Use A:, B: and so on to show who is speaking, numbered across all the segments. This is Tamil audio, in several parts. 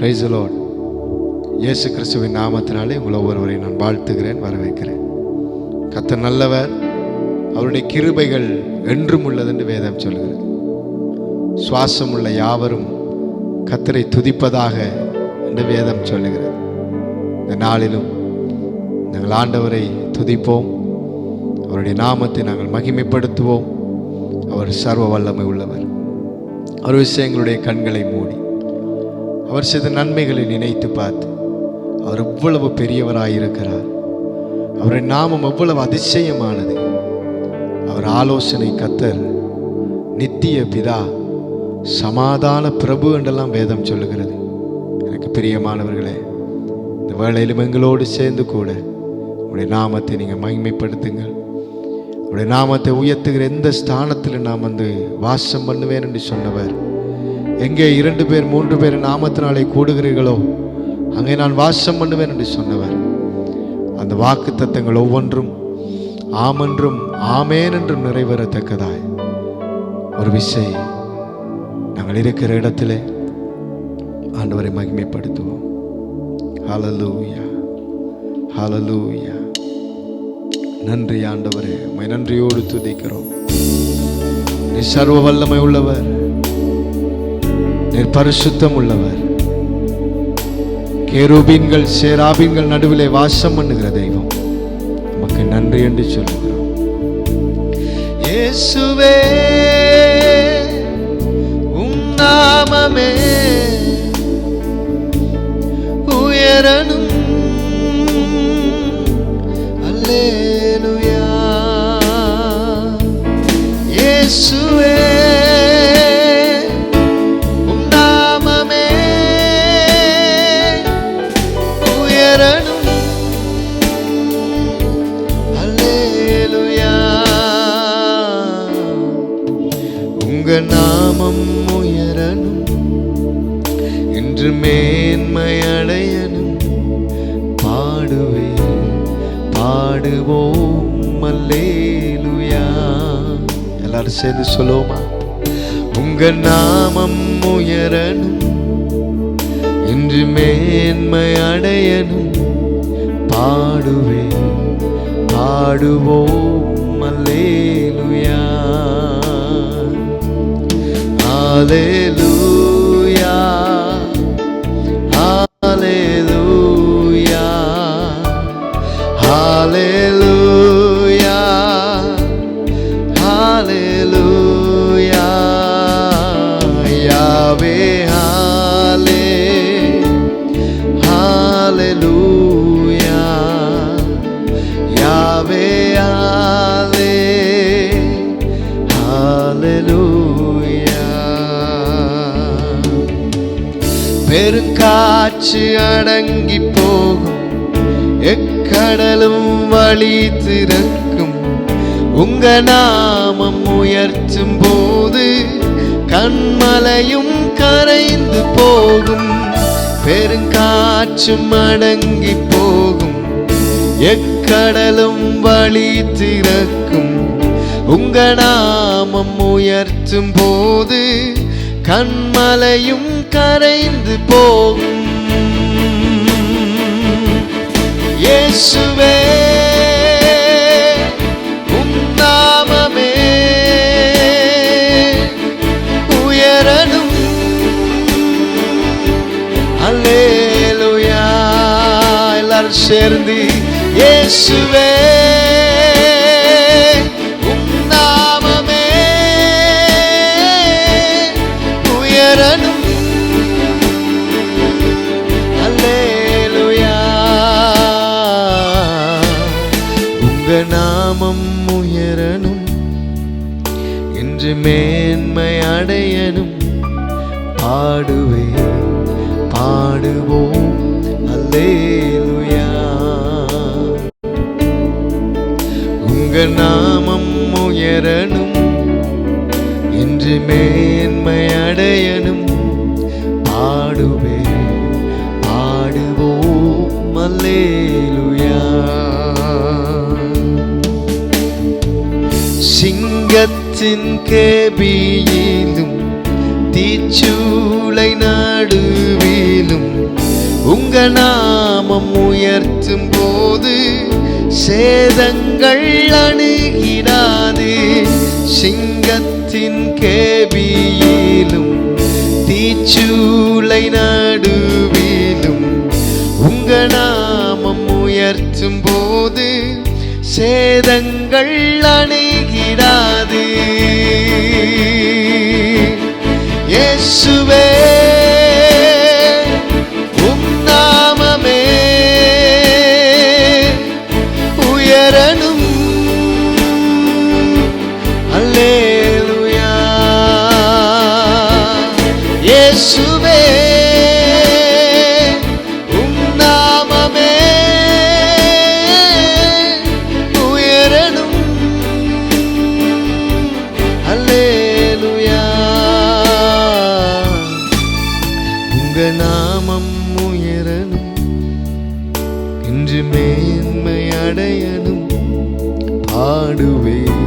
A: Praise the Lord. இயேசு கிறிஸ்துவின் நாமத்தினாலே உங்கள் ஒவ்வொருவரையும் நான் வாழ்த்துகிறேன், வரவேற்கிறேன். கர்த்தர் நல்லவர், அவருடைய கிருபைகள் என்றும் உள்ளது என்று வேதம் சொல்கிறது. சுவாசம் உள்ள யாவரும் கர்த்தரை துதிப்பதாக என்று வேதம் சொல்லுகிறது. இந்த நாளிலும் நாங்கள் ஆண்டவரை துதிப்போம், அவருடைய நாமத்தை நாங்கள் மகிமைப்படுத்துவோம். அவர் சர்வ வல்லமை உள்ளவர். அவர் விஷயங்களுடைய கண்களை மூடி அவர் செய்த நன்மைகளை நினைத்து பார்த்து அவர் எவ்வளவு பெரியவராயிருக்கிறார், அவருடைய நாமம் எவ்வளவு அதிசயமானது. அவர் ஆலோசனை கர்த்தர், நித்திய பிதா, சமாதான பிரபு என்றெல்லாம் வேதம் சொல்லுகிறது. எனக்கு பிரியமானவர்களே, இந்த வேளையிலும் எங்களோடு சேர்ந்து கூட உங்களுடைய நாமத்தை நீங்கள் மகிமைப்படுத்துங்கள். உங்களுடைய நாமத்தை உயர்த்துகிற எந்த ஸ்தானத்தில் நாம் வாசம் பண்ணுவேன் என்று சொன்னவர், எங்கே 2 பேர் 3 பேர் நாமத்தினாலே கூடுகிறீர்களோ அங்கே நான் வாசம் பண்ணுவேன் என்று சொன்னவர். அந்த வாக்கு தத்தங்கள் ஒவ்வொன்றும் ஆமென்றும் ஆமேன் என்றும் நிறைவேறத்தக்கதாய் ஒரு விசை நாங்கள் இருக்கிற இடத்திலே ஆண்டவரை மகிமைப்படுத்துவோம். ஹல்லேலூயா, ஹல்லேலூயா. நன்றி ஆண்டவரே, உம்மை நன்றியோடு துதிக்கிறோம். நீ சர்வ வல்லமை உள்ளவர், நீர் பரிசுத்தம் உள்ளவர். கேருபீன்கள் சேராபீன்கள் நடுவிலே வாசம் பண்ணுகிற தெய்வம், நமக்கு நன்றி என்று சொல்லுகிறோம். இயேசுவே உம் நாமமே உயரணும். அல்லேலூயா. இயேசுவே நாமம் உயரணும், இன்று மேன்மை அடையணும். பாடுவேன் பாடுவோம் அல்லேலூயா. எல்லாரும் சேர்ந்து சொல்லுவோமா? உங்க நாமம் உயரணும், இன்று மேன்மை அடையணும். பாடுவேன் பாடுவோம் அல்லேலூயா. Hallelujah, hallelujah, hallelujah, hallelujah. Yahweh, hallelujah, Yahweh, hallelujah. பெருங்காற்று அடங்கி போகும், எக்கடலும் வழி திறக்கும். உங்க நாமம் உயர்த்தும் போது கண்மலையும் கரைந்து போகும். பெருங்காற்றும் அடங்கி போகும், எக்கடலும் வழி திறக்கும். உங்க நாமம் உயர்த்தும் போது கண்மலையும் கரைந்து போகும். இயேசுவே உம் நாமமே உயரணும். அல்லேலூயா. எல்லாரும் சேர்ந்து இயேசுவே உம் நாமமே உயரணும். நாமம் உயரணும், இன்று மேன்மை அடையணும். பாடுவேன் பாடுவோம் அல்லேலூயா. உங்க நாமம் உயரணும், இன்று மேன்மை அடையணும். பாடுவேன் பாடுவோம் அல்லேலூயா. சிங்கத்தின் கேபியிலும் தீச்சூளை நடுவிலும் உங்க நாமம் உயர்த்தும் போது சேதங்கள் அணுகிடாது. சிங்கத்தின் கேபியிலும் தீச்சூளை நடுவிலும் உங்க நாமம் உயர்த்தும் போது சேதங்கள் அணுகிடாது. இயேசுவே உம் நாமமே உயரணும். அல்லேலூயா. இயேசுவே உம் நாமமே உயரணும். அல்லேலூயா. உங்க நாமம் உயரணும், இன்று மேன்மை அடையணும். பாடுவேன்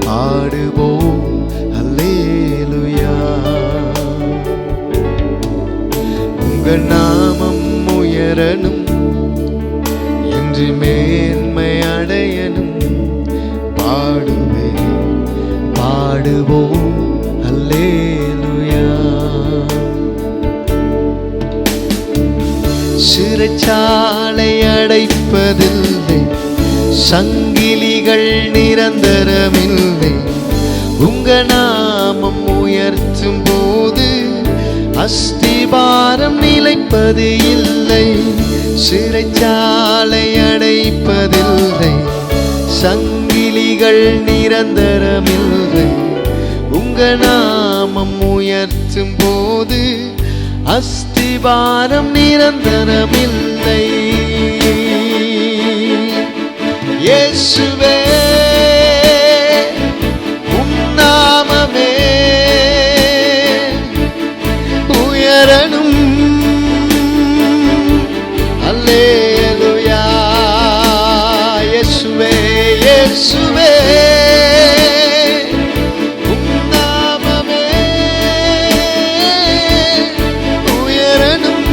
A: பாடுவோம் அல்லேலூயா. உங்க நாமம் உயரணும், இன்று மேன்மை அடையணும். பாடுவேன் பாடுவோம் அல்லேலூயா. சிறைச்சாலை அடைப்பதில்லை, சங்கிலிகள் நிரந்தரமில்லை. உங்க நாமம் உயர்த்தும் போது அஸ்திபாரம் நிலைப்பது இல்லை. சிறைச்சாலை அடைப்பதில்லை, சங்கிலிகள் நிரந்தரமில்லை. உங்க நாமம் உயர்த்தும் போது அஸ்திபாரம் நிரந்தரமில்லை. இயேசுவே உம் நாமமே உயரணும். அல்லேலூயா. இயேசுவே இயேசுவே உம் நாமமே உயரணும்.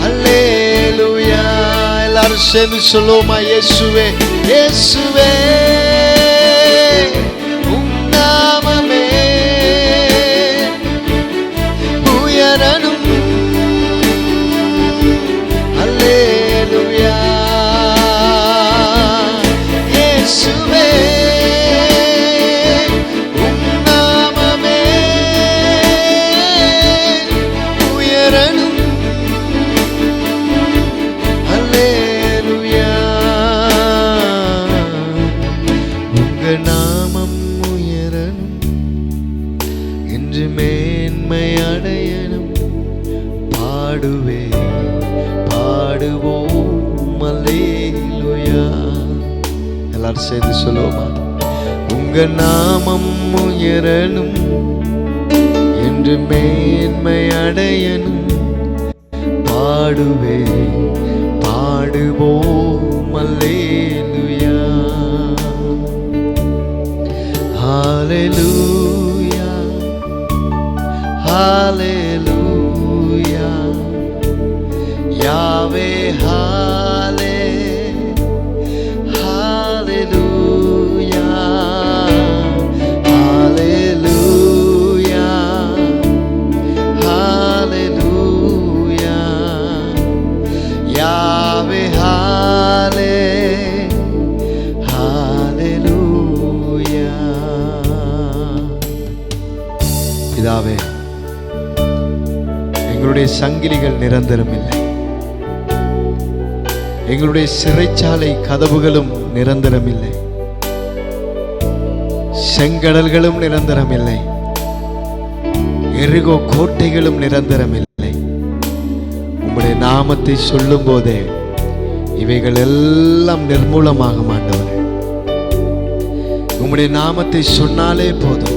A: அல்லேலூயா. எல்லாரும் சேர்ந்து சொல்லுவோமா? இயேசுவே இயேசுவே உம் நாமமே உயரணும். அல்லேலூயா. இயேசுவே உம் நாமமே உயரணும். அல்லேலூயா. உங்க நாமம் உயரணும், இன்று மேன்மை அடையணும். பாடுவே பாடுவோம் அல்லேலூயா. எல்லாரும் சேர்ந்து சொல்லுவோமா? உங்க நாமம் உயரணும், என்று மேன்மை அடையணும். பாடுவே பாடுவோம் அல்லேலூயா. ஹalleluya ஹalleluya. யாவே ஹாலே ஹalleluya ஹalleluya ஹalleluya. யாவே ஹாலே ஹalleluya. பிதாவே, எங்களுடைய சங்கிலிகள் நிரந்தரமில்லை, எங்களுடைய சிறைச்சாலை கதவுகளும் நிரந்தரமில்லை, செங்கடல்களும் நிரந்தரமில்லை, எரிகோ கோட்டைகளும் நிரந்தரமில்லை. உம்முடைய நாமத்தை சொல்லும் போதே இவைகள் எல்லாம் நிர்மூலமாகும் ஆண்டவரே. உம்முடைய நாமத்தை சொன்னாலே போதும்,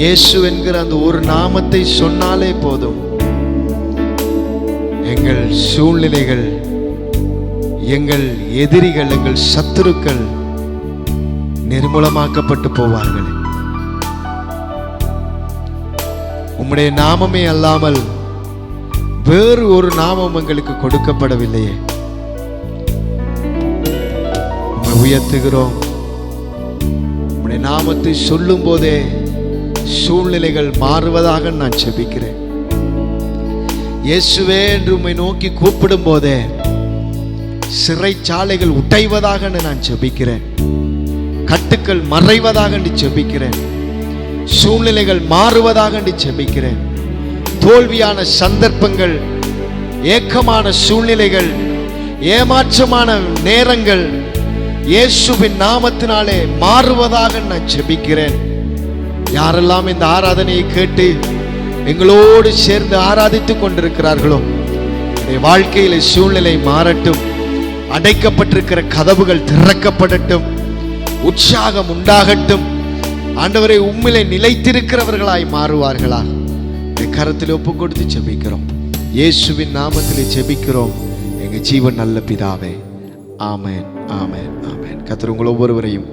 A: இயேசு என்கிற அந்த ஒரு நாமத்தை சொன்னாலே போதும், எங்கள் சூழ்நிலைகள், எங்கள் எதிரிகள், எங்கள் சத்துருக்கள் நிர்மூலமாக்கப்பட்டு போவார்கள். உம்முடைய நாமமே அல்லாமல் வேறு ஒரு நாமம் எங்களுக்கு கொடுக்கப்படவில்லையே. உம்மை உயர்த்துகிறோம். உம்முடைய நாமத்தை சொல்லும் போதே சூழ்நிலைகள் மாறுவதாக நான் ஜெபிக்கிறேன். இயேசுவே என்று உம்மை நோக்கி கூப்பிடும் போதே சிறைச்சாலைகள் உடைவதாக நான் ஜெபிக்கிறேன். கட்டுக்கள் மறைவதாக ஜெபிக்கிறேன். சூழ்நிலைகள் மாறுவதாக ஜெபிக்கிறேன். தோல்வியான சந்தர்ப்பங்கள், ஏக்கமான சூழ்நிலைகள், ஏமாற்றமான நேரங்கள் இயேசுவின் நாமத்தினாலே மாறுவதாக நான் ஜெபிக்கிறேன். யாரெல்லாம் இந்த ஆராதனையை கேட்டு எங்களோடு சேர்ந்து ஆராதித்துக் கொண்டிருக்கிறார்களோ வாழ்க்கையில சூழ்நிலை மாறட்டும். அடைக்கப்பட்டிருக்கிற கதவுகள் திறக்கப்படட்டும். உற்சாகம் உண்டாகட்டும். ஆண்டவரை உம்மிலே நிலைத்திருக்கிறவர்களாய் மாறுவார்களா? கரத்தில் ஒப்பு கொடுத்து ஜெபிக்கிறோம். இயேசுவின் நாமத்திலே ஜெபிக்கிறோம் எங்க ஜீவன் நல்ல பிதாவே. ஆமென், ஆமென், ஆமென். கர்த்தர் உங்கள் ஒவ்வொருவரையும்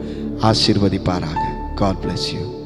A: ஆசீர்வதிப்பாராக. God bless you.